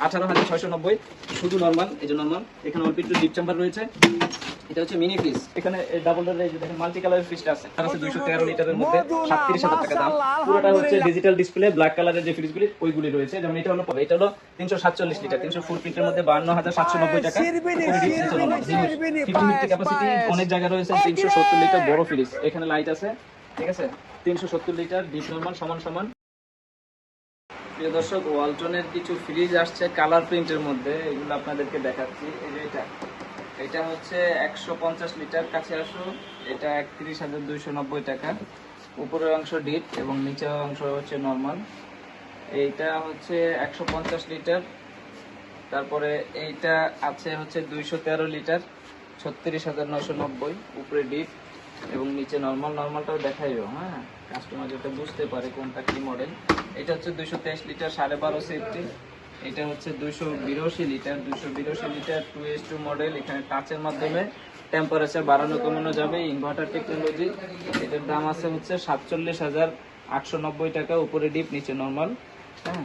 18,690 শুধু নরমাল, এই যে নরমাল। এখানে অল্প একটু ডিপ চেম্বার রয়েছে। এটা হচ্ছে মিনি ফ্রিজ। এখানে ডাবল ডোরের এই যে দেখেন মাল্টি কালারের ফ্রিজটা আছে। তার আছে 213 লিটারের মধ্যে 37,000 টাকা দাম। পুরোটা হচ্ছে ডিজিটাল ডিসপ্লে, ব্ল্যাক কালারের যে ফ্রিজগুলি ওইগুলি রয়েছে। যেমন এটা হলো 347 লিটার 304 ফিটের মধ্যে 52,790 টাকা। 50 ক্যাপাসিটি, অনেক জায়গা রয়েছে। 370 লিটার বড় ফ্রিজ। এখানে লাইট আছে, ঠিক আছে। 370 লিটার ডিপ নরমাল সমান সমান। প্রিয় দর্শক, ওয়ালটনের কিছু ফ্রিজ আসছে কালার প্রিন্টের মধ্যে, এগুলো আপনাদেরকে দেখাচ্ছি। এই যে এটা হচ্ছে 150 লিটার, কাছে আসো। এটা 31,290 টাকা। উপরের অংশ ডিপ এবং নিচের অংশ হচ্ছে নরমাল। এইটা হচ্ছে 150 লিটার। তারপরে এইটা আছে হচ্ছে 213 লিটার, 36,990। উপরে ডিপ এবং নিচে নরমাল। নরমালটাও দেখাইও, হ্যাঁ, কাস্টমার যাতে বুঝতে পারে কোনটা কি মডেল। এটা হচ্ছে 223 লিটার, 12.5 সেফটি। এটা হচ্ছে 282 লিটার, 282 লিটার 2S2 মডেল। এখানে টাচের মাধ্যমে টেম্পারেচার বাড়ানো কমানো যাবে, ইনভার্টার টেকনোলজি। এটার দাম আছে হচ্ছে 47,890 টাকা। উপরে ডিপ, নিচে নরমাল। হ্যাঁ,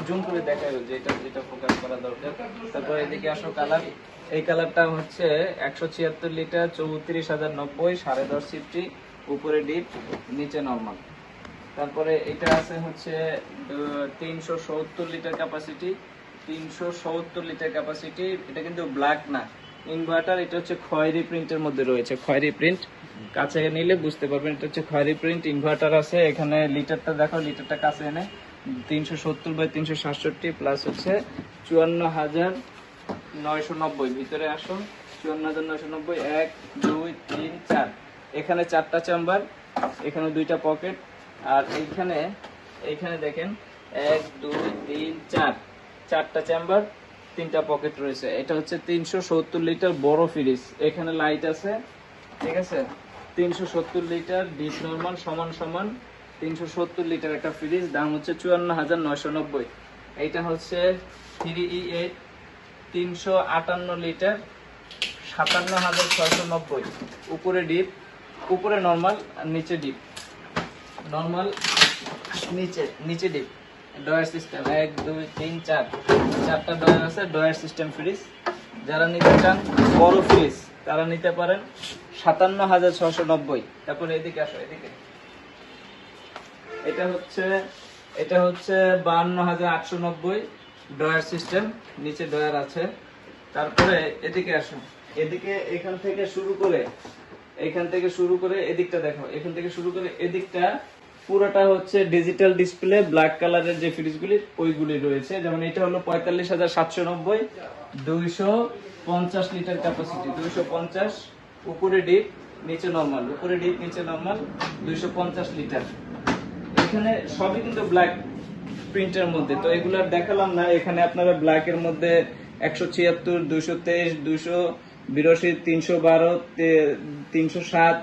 জুম করে দেখা যাবে যেটা ফোকাস করা দরকার। তারপর এদিকে আসো কালার। এই কালারটা হচ্ছে 176 লিটার, 34,090, 10.5 সিফটি। উপরে ডিপ, নিচে নরমাল। তারপরে এটা আছে হচ্ছে 370 লিটার ক্যাপাসিটি, 370 লিটার ক্যাপাসিটি। এটা কিন্তু ব্ল্যাক না, ইনভার্টার। এটা হচ্ছে খয়েরি প্রিন্টের মধ্যে রয়েছে, খয়েরি প্রিন্ট। কাছে নিলে বুঝতে পারবেন এটা হচ্ছে খয়েরি প্রিন্ট। ইনভার্টার আছে। এখানে লিটারটা দেখো, লিটারটা কাছে এনে 370/367 প্লাস হচ্ছে 54,990। ভিতরে আসো, 54,990। 1 2 3 4, এখানে 4টা চেম্বার, এখানে 2টা পকেট। আর এইখানে দেখেন 1 2 3 4, 4টা চেম্বার, 3টা পকেট রয়েছে। এটা হচ্ছে 370 লিটার বড় ফ্রিজ। এখানে লাইট আছে, ঠিক আছে। 370 লিটার ডিপ নরমাল সমান সমান 370 লিটার একটা ফ্রিজ। দাম হচ্ছে 54,990। এইটা হচ্ছে 3E8 358 লিটার, 57,690। উপরে ডিপ, উপরে নরমাল আর নিচে ডিপ। নরমাল, নিচে ডিপ। ডয়ার সিস্টেম 1 2 3 4, 4টা ডয়ার আছে। Drawer system fridge. যারা নিতে চান বড় ফ্রিজ তারা নিতে পারেন 57,690। তারপরে এদিকে আসো, এদিকে। এটা হচ্ছে 52,890। ডয়ার সিস্টেম, নিচে ডয়ার আছে। তারপরে এদিকে আসো, এদিকে এখান থেকে শুরু করে এদিকটা দেখো। এখান থেকে শুরু করে এদিকটা পুরোটা হচ্ছে ডিজিটাল ডিসপ্লে, ব্ল্যাক কালারের যে ফ্রিজগুলি ওইগুলি রয়েছে। যেমন এটা হলো 45,790, 250 লিটার ক্যাপাসিটি, 250। উপরে ডিপ, নিচে নরমাল। উপরে ডিপ, নিচে নরমাল, 250 লিটার। এখানে সবই কিন্তু ব্ল্যাক প্রিন্টের মধ্যে, তো এগুলো আর দেখালাম না। এখানে আপনারা ব্ল্যাকের মধ্যে 176, 223, 282, 312, 307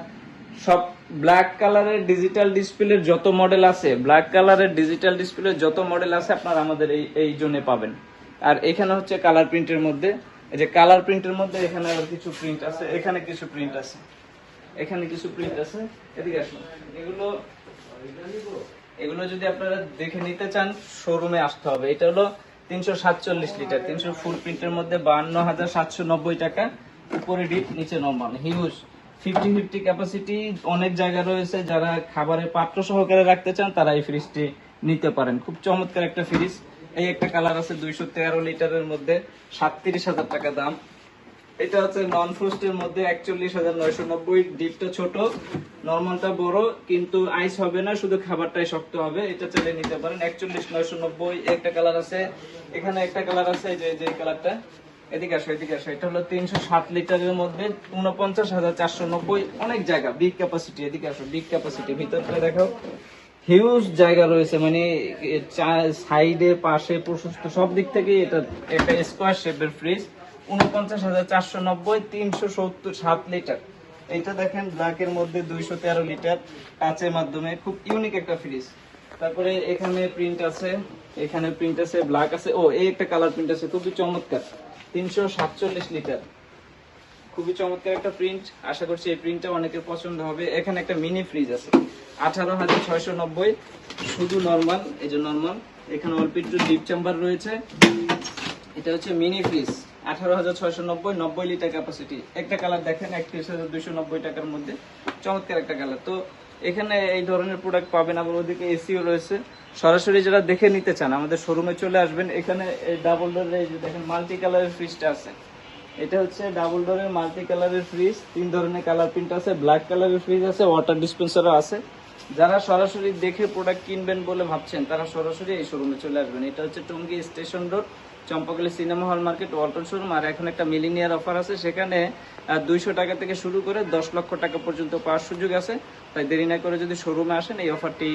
সব ব্ল্যাক কালারের ডিজিটাল ডিসপ্লের যত মডেল আছে, ব্ল্যাক কালারের ডিজিটাল ডিসপ্লের যত মডেল আছে আপনারা আমাদের এই জোনে পাবেন। আর এখানে হচ্ছে কালার প্রিন্টের মধ্যে, এই যে কালার প্রিন্টের মধ্যে এখানে আবার কিছু প্রিন্ট আছে, এখানে কিছু প্রিন্ট আছে, এখানে কিছু প্রিন্ট আছে। এদিকে আসুন। এগুলো যদি আপনারা দেখে নিতে চান শোরুমে আসতে হবে। এটা হলো 347 লিটার, 300 ফুল প্রিন্টের মধ্যে 52,790 টাকা। উপরে ডিপ, নিচে নরমাল। হিউজ 50-50 ক্যাপাসিটি, অনেক জায়গা রয়েছে। যারা খাবারের পাত্র সহকারে রাখতে চান তারা এই ফ্রিজটি নিতে পারেন। খুব চমৎকার একটা ফ্রিজ। এই একটা কালার আছে 213 লিটারের মধ্যে, 37,000 টাকা দাম। এটা হচ্ছে নন ফ্রোস্টের মধ্যে 41,990। ডিপটা ছোট, নরমালটা বড়, কিন্তু আইস হবে না, শুধু খাবারটাই শক্ত হবে। এটা চাইলে নিতে পারেন। 41,990। একটা কালার আছে, এখানে একটা কালার আছে, এই যে কালারটা। এদিকে আসো, এদিকে আসো। এটা হলো 307 লিটারের মধ্যে 49,490। অনেক জায়গা, বিগ ক্যাপাসিটি। এদিকে আসো, বিগ ক্যাপাসিটি। ভিতরটা দেখো, হিউজ জায়গা রয়েছে, মানে সাইডে পাশে প্রশস্ত সব দিক থেকে। এটা একটা স্কোয়ার শেপের ফ্রিজ। 49,490, 377 লিটার। এইটা দেখেন ব্ল্যাকের মধ্যে 213 লিটার, কাচের মাধ্যমে। খুব ইউনিক একটা ফ্রিজ। তারপরে এখানে প্রিন্ট আছে, এখানে প্রিন্ট আছে, ব্ল্যাক আছে। ও, এই একটা কালার প্রিন্ট আছে, খুবই চমৎকার। 347 লিটার, খুবই চমৎকার একটা প্রিন্ট। আশা করছি এই প্রিন্টটা অনেকের পছন্দ হবে। এখানে একটা মিনি ফ্রিজ আছে, 18,690, শুধু নরমাল। এই যে নরমাল। এখানে অল্প একটু ডিপ চেম্বার রয়েছে। এটা হচ্ছে মিনি ফ্রিজ 18,690, 90 লিটার ক্যাপাসিটি। একটা কালার দেখেন 31,290 টাকার মধ্যে, চমৎকার একটা কালার। তো এখানে এই ধরনের প্রোডাক্ট পাবেন। আবার ওদিকে এসিও রয়েছে। সরাসরি যারা দেখে নিতে চান আমাদের শোরুমে চলে আসবেন। এখানে ডাবল ডোরের এই যে দেখেন মাল্টি কালারের ফ্রিজটা আছে। এটা হচ্ছে ডাবল ডোরের মাল্টি কালারের ফ্রিজ, 3 ধরনের কালার প্রিন্ট আছে, ব্ল্যাক কালারের ফ্রিজ আছে, ওয়াটার ডিসপেন্সারও আছে। যারা সরাসরি দেখে প্রোডাক্ট কিনবেন বলে ভাবছেন তারা সরাসরি এই শোরুমে চলে আসবেন। এটা হচ্ছে Tongi station road, Champakali cinema hall market, Walton showroom. আর এখন একটা মিলিনিয়ার অফার আছে, সেখানে 200 টাকা থেকে শুরু করে 10 লক্ষ টাকা পর্যন্ত পাওয়ার সুযোগ আছে। তাই দেরি না করে যদি শোরুমে আসেন এই অফারটি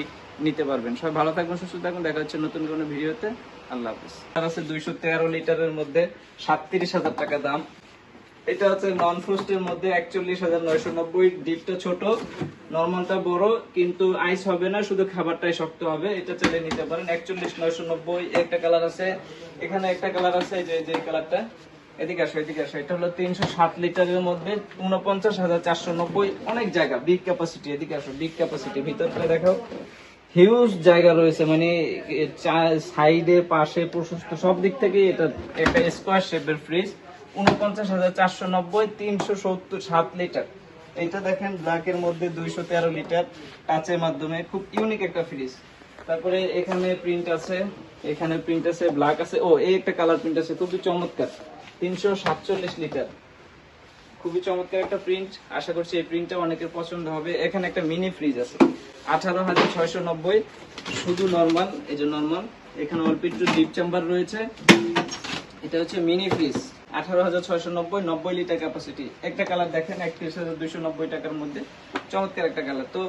নিতে পারবেন। সবাই ভালো থাকবেন, সুস্থ থাকবেন, দেখা হচ্ছে নতুন কোনো ভিডিওতে। আল্লাহ হাফিজ। আর আছে 213 লিটারের মধ্যে 37,000 টাকা দাম। এটা হচ্ছে নন ফ্রোস্টের মধ্যে 41,990। ডিপটা ছোট, নরমালটা বড়, কিন্তু আইস হবে না, শুধু খাবারটাই শক্ত হবে। এটা চাইলে নিতে পারেন। 41,990 একটা কালার আছে। এখানে একটা কালার আছে, এই যে কালারটা, এদিকে আসো এদিকে আসো। এটা হলো 360 লিটারের মধ্যে 49,490। অনেক জায়গা, বিগ ক্যাপাসিটি। এদিকে আসো, বিগ ক্যাপাসিটি। ভিতরটা দেখাও, হিউজ জায়গা রয়েছে, মানে সাইডে পাশে প্রশস্ত সব দিক থেকে। এটা একটা স্কোয়ার শেপের ফ্রিজ, 49,490, 377 লিটার। এটা দেখেন ব্ল্যাকের মধ্যে 213 লিটার, কাচের মাধ্যমে, খুব ইউনিক একটা ফ্রিজ। তারপরে এখানে প্রিন্ট আছে, এখানে প্রিন্ট আছে, ব্ল্যাক আছে। ও, এই একটা কালার প্রিন্ট আছে, খুবই চমৎকার, 347 লিটার। খুবই চমৎকার একটা প্রিন্ট। আশা করছি এই প্রিন্টটা অনেকের পছন্দ হবে। এখানে একটা মিনি ফ্রিজ আছে, 18,690, শুধু নরমাল। এই যে নরমাল, এখানে অল্প একটু ডিপ চেম্বার রয়েছে। এটা হচ্ছে মিনি ফ্রিজ, 18,690, 90 লিটার ক্যাপাসিটি। একটা কালার দেখেন 31,290 টাকার মধ্যে, চমৎকার একটা কালার। তো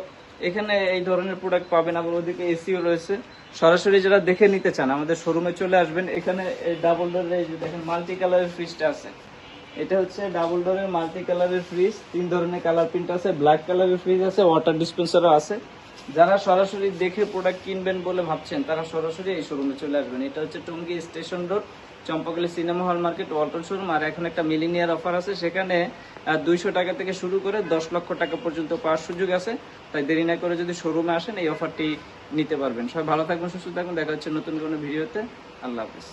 এখানে এই ধরনের প্রোডাক্ট পাবেন। আবার ওদিকে এসিও রয়েছে। সরাসরি যারা দেখে নিতে চান আমাদের শোরুমে চলে আসবেন। এখানে ডাবল ডোরের এই যে দেখেন মাল্টি কালারের ফ্রিজটা আছে। এটা হচ্ছে ডাবল ডোরের মাল্টি কালারের ফ্রিজ, 3 ধরনের কালার প্রিন্ট আছে, ব্ল্যাক কালারের ফ্রিজ আছে, ওয়াটার ডিসপেন্সারও আছে। যারা সরাসরি দেখে প্রোডাক্ট কিনবেন বলে ভাবছেন তারা সরাসরি এই শোরুমে চলে আসবেন। এটা হচ্ছে Tongi station road, Champakali cinema hall market, Walton showroom. আর এখন একটা মিলিনিয়ার অফার আছে, সেখানে 200 টাকা থেকে শুরু করে 10 লক্ষ টাকা পর্যন্ত পাওয়ার সুযোগ আছে। তাই দেরি না করে যদি শোরুমে আসেন এই অফারটি নিতে পারবেন। সবাই ভালো থাকবেন, সুস্থ থাকবেন, দেখা হচ্ছে নতুন কোনো ভিডিওতে। আল্লাহ হাফিজ।